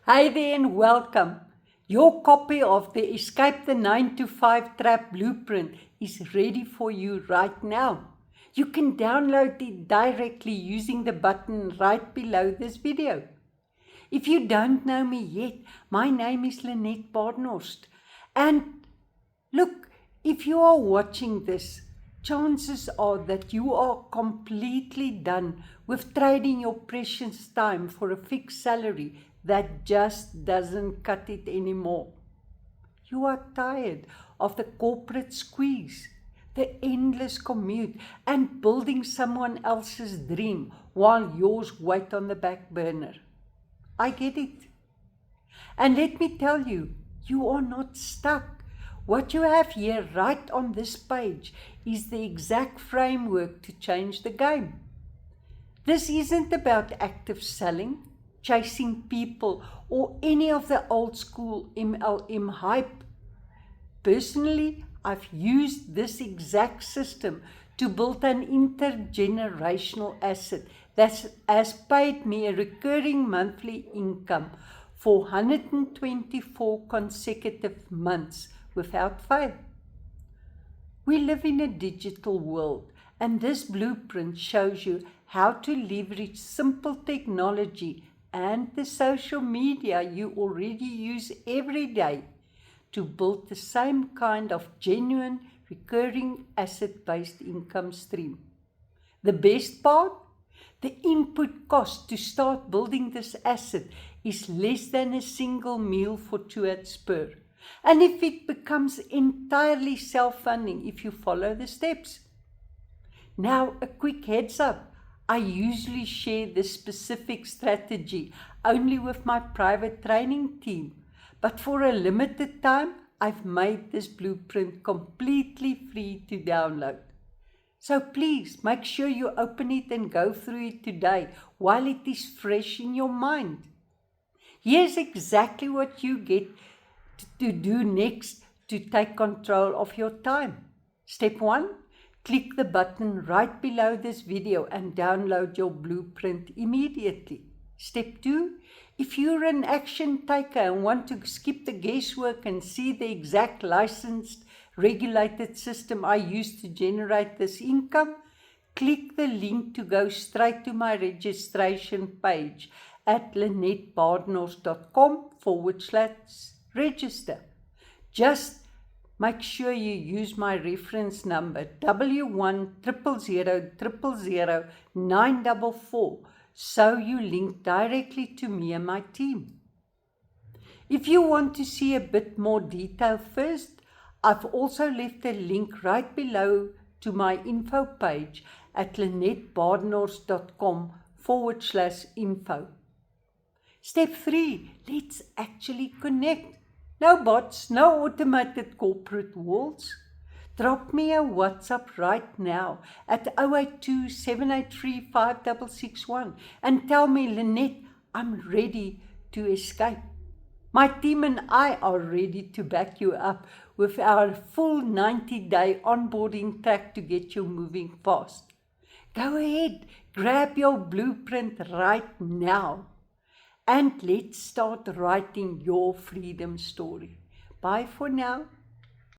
Hi there and welcome. Your copy of the Escape the 9 to 5 Trap Blueprint is ready for you right now. You can download it directly using the button right below this video. If you don't know me yet, my name is Lynette Badenhorst. And look, if you are watching this, chances are that you are completely done with trading your precious time for a fixed salary that just doesn't cut it anymore. You are tired of the corporate squeeze, the endless commute, and building someone else's dream while yours wait on the back burner. I get it. And let me tell you, you are not stuck. What you have here right on this page is the exact framework to change the game. This isn't about active selling, chasing people, or any of the old school MLM hype. Personally, I've used this exact system to build an intergenerational asset that has paid me a recurring monthly income for 124 consecutive months without fail. We live in a digital world, and this blueprint shows you how to leverage simple technology and the social media you already use every day to build the same kind of genuine, recurring asset-based income stream. The best part? The input cost to start building this asset is less than a single meal for two at Spur. And if it becomes entirely self-funding if you follow the steps. Now, a quick heads up. I usually share this specific strategy only with my private training team. But for a limited time, I've made this blueprint completely free to download. So please make sure you open it and go through it today while it is fresh in your mind. Here's exactly what you get to do next to take control of your time. Step 1, click the button right below this video and download your blueprint immediately. Step 2, if you're an action taker and want to skip the guesswork and see the exact licensed, regulated system I use to generate this income, click the link to go straight to my registration page at lynettebadenhorst.com/register. Just make sure you use my reference number W100000944 so you link directly to me and my team. If you want to see a bit more detail first, I've also left a link right below to my info page at lynettebadenhorst.com/info. Step 3, let's actually connect. No bots, no automated corporate walls. Drop me a WhatsApp right now at 082 783 5661 and tell me, Lynette, I'm ready to escape. My team and I are ready to back you up with our full 90-day onboarding track to get you moving fast. Go ahead, grab your blueprint right now. And let's start writing your freedom story. Bye for now.